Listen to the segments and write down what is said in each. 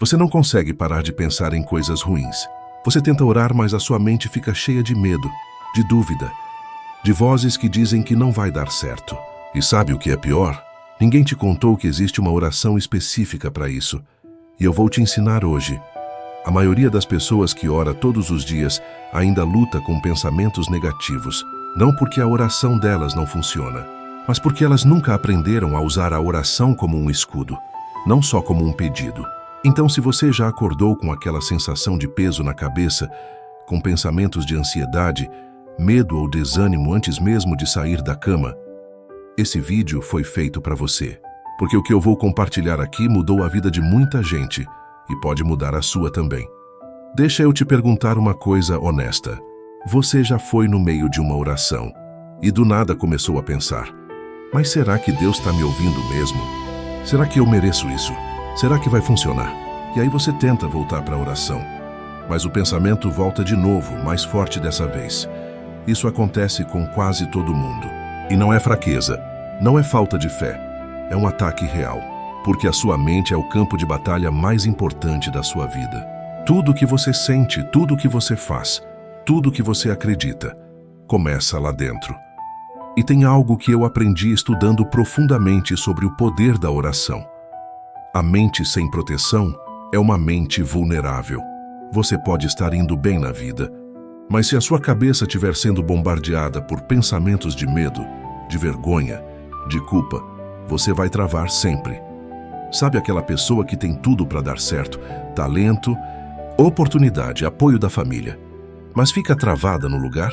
Você não consegue parar de pensar em coisas ruins. Você tenta orar, mas a sua mente fica cheia de medo, de dúvida, de vozes que dizem que não vai dar certo. E sabe o que é pior? Ninguém te contou que existe uma oração específica para isso. E eu vou te ensinar hoje. A maioria das pessoas que ora todos os dias ainda luta com pensamentos negativos, não porque a oração delas não funciona, mas porque elas nunca aprenderam a usar a oração como um escudo, não só como um pedido. Então, se você já acordou com aquela sensação de peso na cabeça, com pensamentos de ansiedade, medo ou desânimo antes mesmo de sair da cama, esse vídeo foi feito para você. Porque o que eu vou compartilhar aqui mudou a vida de muita gente e pode mudar a sua também. Deixa eu te perguntar uma coisa honesta. Você já foi no meio de uma oração e do nada começou a pensar: mas será que Deus está me ouvindo mesmo? Será que eu mereço isso? Será que vai funcionar? E aí você tenta voltar para a oração, mas o pensamento volta de novo, mais forte dessa vez. Isso acontece com quase todo mundo. E não é fraqueza, não é falta de fé, é um ataque real, porque a sua mente é o campo de batalha mais importante da sua vida. Tudo o que você sente, tudo o que você faz, tudo o que você acredita, começa lá dentro. E tem algo que eu aprendi estudando profundamente sobre o poder da oração. A mente sem proteção é uma mente vulnerável. Você pode estar indo bem na vida, mas se a sua cabeça estiver sendo bombardeada por pensamentos de medo, de vergonha, de culpa, você vai travar sempre. Sabe aquela pessoa que tem tudo para dar certo, talento, oportunidade, apoio da família, mas fica travada no lugar?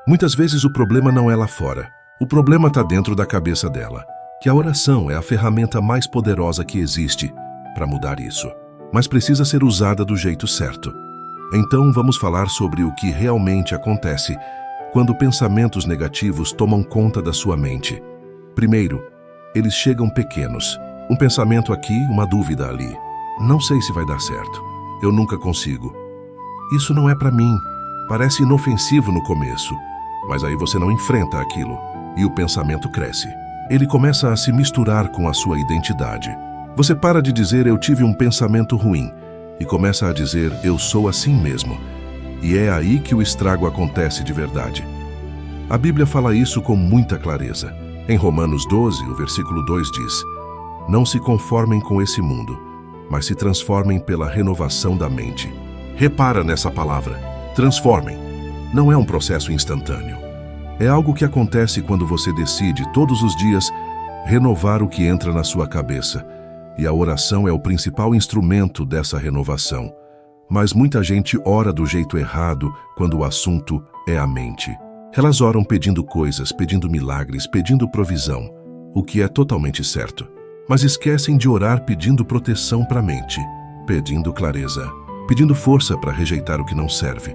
Muitas vezes o problema não é lá fora. O problema está dentro da cabeça dela. Que a oração é a ferramenta mais poderosa que existe para mudar isso, mas precisa ser usada do jeito certo. Então vamos falar sobre o que realmente acontece quando pensamentos negativos tomam conta da sua mente. Primeiro, eles chegam pequenos. Um pensamento aqui, uma dúvida ali. Não sei se vai dar certo. Eu nunca consigo. Isso não é para mim. Parece inofensivo no começo, mas aí você não enfrenta aquilo e o pensamento cresce. Ele começa a se misturar com a sua identidade. Você para de dizer eu tive um pensamento ruim e começa a dizer eu sou assim mesmo. E é aí que o estrago acontece de verdade. A Bíblia fala isso com muita clareza. Em Romanos 12, o versículo 2 diz: não se conformem com esse mundo, mas se transformem pela renovação da mente. Repara nessa palavra, transformem. Não é um processo instantâneo. É algo que acontece quando você decide, todos os dias, renovar o que entra na sua cabeça. E a oração é o principal instrumento dessa renovação. Mas muita gente ora do jeito errado quando o assunto é a mente. Elas oram pedindo coisas, pedindo milagres, pedindo provisão, o que é totalmente certo. Mas esquecem de orar pedindo proteção para a mente, pedindo clareza, pedindo força para rejeitar o que não serve.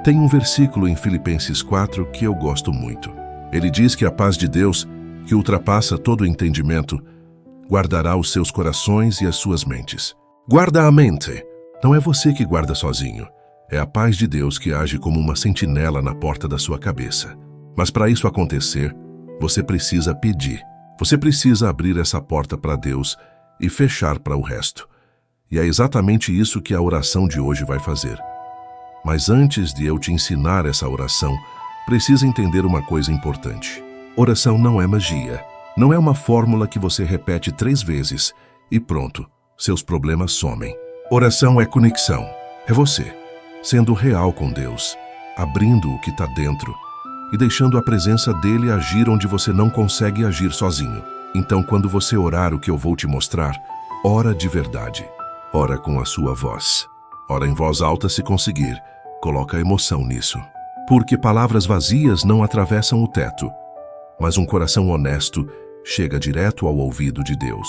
Tem um versículo em Filipenses 4 que eu gosto muito. Ele diz que a paz de Deus, que ultrapassa todo o entendimento, guardará os seus corações e as suas mentes. Guarda a mente. Não é você que guarda sozinho. É a paz de Deus que age como uma sentinela na porta da sua cabeça. Mas para isso acontecer, você precisa pedir. Você precisa abrir essa porta para Deus e fechar para o resto. E é exatamente isso que a oração de hoje vai fazer. Mas antes de eu te ensinar essa oração, precisa entender uma coisa importante. Oração não é magia. Não é uma fórmula que você repete 3 vezes e pronto, seus problemas somem. Oração é conexão. É você, sendo real com Deus, abrindo o que está dentro e deixando a presença dele agir onde você não consegue agir sozinho. Então, quando você orar o que eu vou te mostrar, ora de verdade. Ora com a sua voz. Ora em voz alta se conseguir. Coloca emoção nisso. Porque palavras vazias não atravessam o teto, mas um coração honesto chega direto ao ouvido de Deus.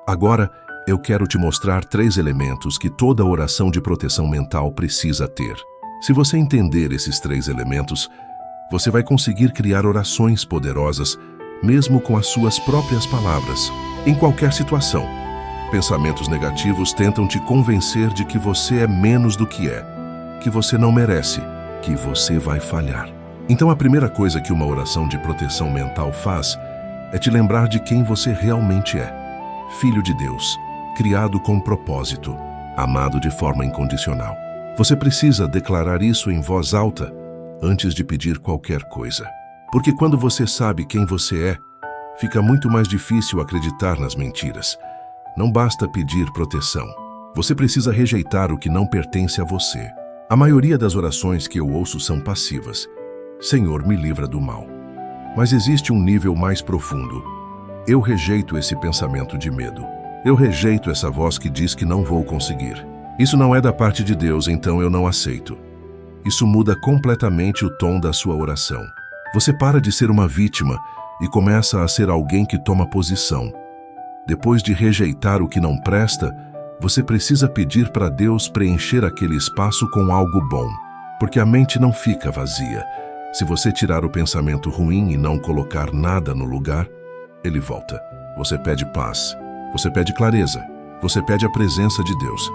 Agora, eu quero te mostrar 3 elementos que toda oração de proteção mental precisa ter. Se você entender esses 3 elementos, você vai conseguir criar orações poderosas, mesmo com as suas próprias palavras, em qualquer situação. Pensamentos negativos tentam te convencer de que você é menos do que é, que você não merece, que você vai falhar. Então a primeira coisa que uma oração de proteção mental faz é te lembrar de quem você realmente é. Filho de Deus, criado com propósito. amado de forma incondicional. Você precisa declarar isso em voz alta antes de pedir qualquer coisa. Porque quando você sabe quem você é, fica muito mais difícil acreditar nas mentiras. Não basta pedir proteção. Você precisa rejeitar o que não pertence a você. A maioria das orações que eu ouço são passivas. Senhor, me livra do mal. Mas existe um nível mais profundo. Eu rejeito esse pensamento de medo. Eu rejeito essa voz que diz que não vou conseguir. Isso não é da parte de Deus, então eu não aceito. Isso muda completamente o tom da sua oração. Você para de ser uma vítima e começa a ser alguém que toma posição. Depois de rejeitar o que não presta, você precisa pedir para Deus preencher aquele espaço com algo bom. Porque a mente não fica vazia. Se você tirar o pensamento ruim e não colocar nada no lugar, ele volta. Você pede paz. Você pede clareza. Você pede a presença de Deus.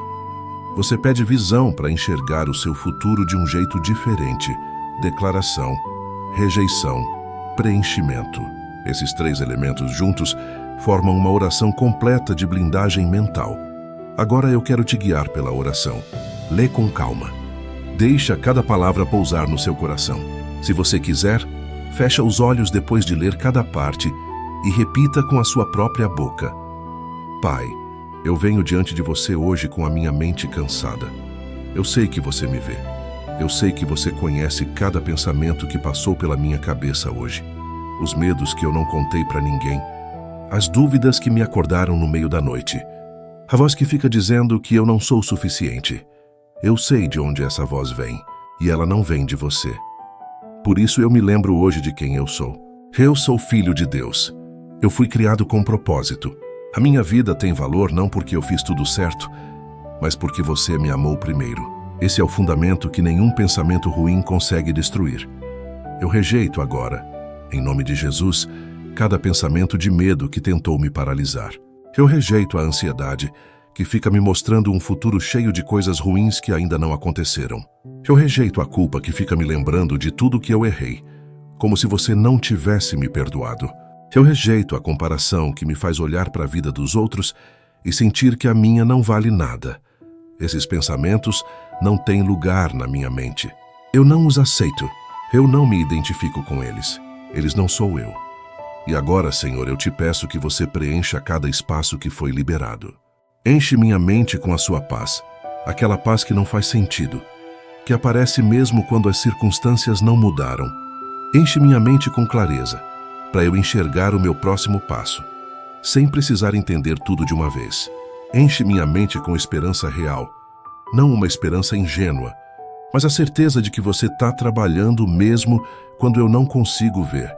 Você pede visão para enxergar o seu futuro de um jeito diferente. Declaração, rejeição, preenchimento. Esses 3 elementos juntos formam uma oração completa de blindagem mental. Agora eu quero te guiar pela oração. Lê com calma. Deixa cada palavra pousar no seu coração. Se você quiser, fecha os olhos depois de ler cada parte e repita com a sua própria boca. Pai, eu venho diante de você hoje com a minha mente cansada. Eu sei que você me vê. Eu sei que você conhece cada pensamento que passou pela minha cabeça hoje. Os medos que eu não contei para ninguém. As dúvidas que me acordaram no meio da noite. A voz que fica dizendo que eu não sou suficiente. Eu sei de onde essa voz vem, e ela não vem de você. Por isso eu me lembro hoje de quem eu sou. Eu sou filho de Deus. Eu fui criado com propósito. A minha vida tem valor não porque eu fiz tudo certo, mas porque você me amou primeiro. Esse é o fundamento que nenhum pensamento ruim consegue destruir. Eu rejeito agora, em nome de Jesus, cada pensamento de medo que tentou me paralisar. Eu rejeito a ansiedade, que fica me mostrando um futuro cheio de coisas ruins que ainda não aconteceram. Eu rejeito a culpa que fica me lembrando de tudo que eu errei, como se você não tivesse me perdoado. Eu rejeito a comparação que me faz olhar para a vida dos outros e sentir que a minha não vale nada. Esses pensamentos não têm lugar na minha mente. Eu não os aceito. Eu não me identifico com eles. Eles não sou eu. E agora, Senhor, eu te peço que você preencha cada espaço que foi liberado. Enche minha mente com a sua paz, aquela paz que não faz sentido, que aparece mesmo quando as circunstâncias não mudaram. Enche minha mente com clareza, para eu enxergar o meu próximo passo, sem precisar entender tudo de uma vez. Enche minha mente com esperança real, não uma esperança ingênua, mas a certeza de que você está trabalhando mesmo quando eu não consigo ver.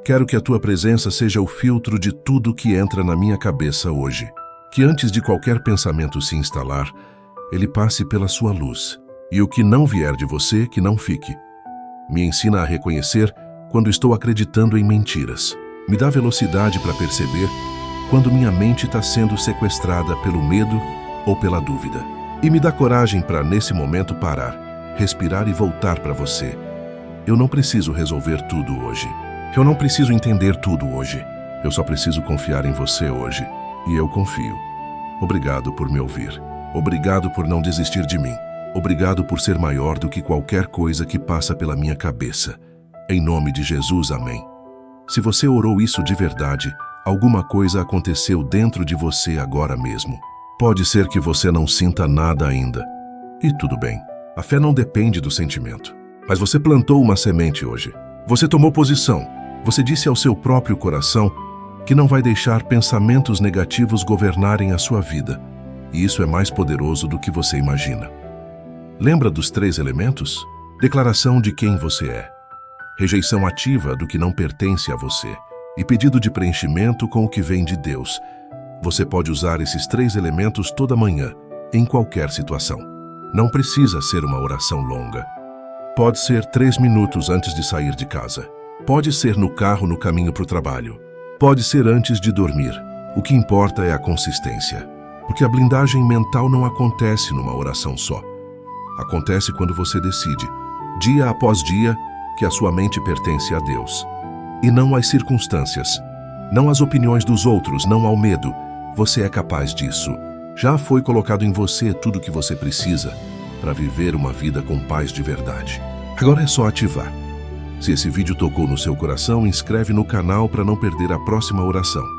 Quero que a tua presença seja o filtro de tudo que entra na minha cabeça hoje. Que antes de qualquer pensamento se instalar, ele passe pela sua luz. E o que não vier de você, que não fique. Me ensina a reconhecer quando estou acreditando em mentiras. Me dá velocidade para perceber quando minha mente está sendo sequestrada pelo medo ou pela dúvida. E me dá coragem para, nesse momento, parar, respirar e voltar para você. Eu não preciso resolver tudo hoje. Eu não preciso entender tudo hoje. Eu só preciso confiar em você hoje. E eu confio. Obrigado por me ouvir. Obrigado por não desistir de mim. Obrigado por ser maior do que qualquer coisa que passa pela minha cabeça. Em nome de Jesus, amém. Se você orou isso de verdade, alguma coisa aconteceu dentro de você agora mesmo. Pode ser que você não sinta nada ainda. E tudo bem. A fé não depende do sentimento. Mas você plantou uma semente hoje. Você tomou posição. Você disse ao seu próprio coração que não vai deixar pensamentos negativos governarem a sua vida. E isso é mais poderoso do que você imagina. Lembra dos 3 elementos? Declaração de quem você é. Rejeição ativa do que não pertence a você. E pedido de preenchimento com o que vem de Deus. Você pode usar esses 3 elementos toda manhã, em qualquer situação. Não precisa ser uma oração longa. Pode ser 3 minutos antes de sair de casa. Pode ser no carro no caminho para o trabalho. Pode ser antes de dormir. O que importa é a consistência. Porque a blindagem mental não acontece numa oração só. Acontece quando você decide, dia após dia, que a sua mente pertence a Deus. E não às circunstâncias, não às opiniões dos outros, não ao medo. Você é capaz disso. Já foi colocado em você tudo o que você precisa para viver uma vida com paz de verdade. Agora é só ativar. Se esse vídeo tocou no seu coração, inscreve no canal para não perder a próxima oração.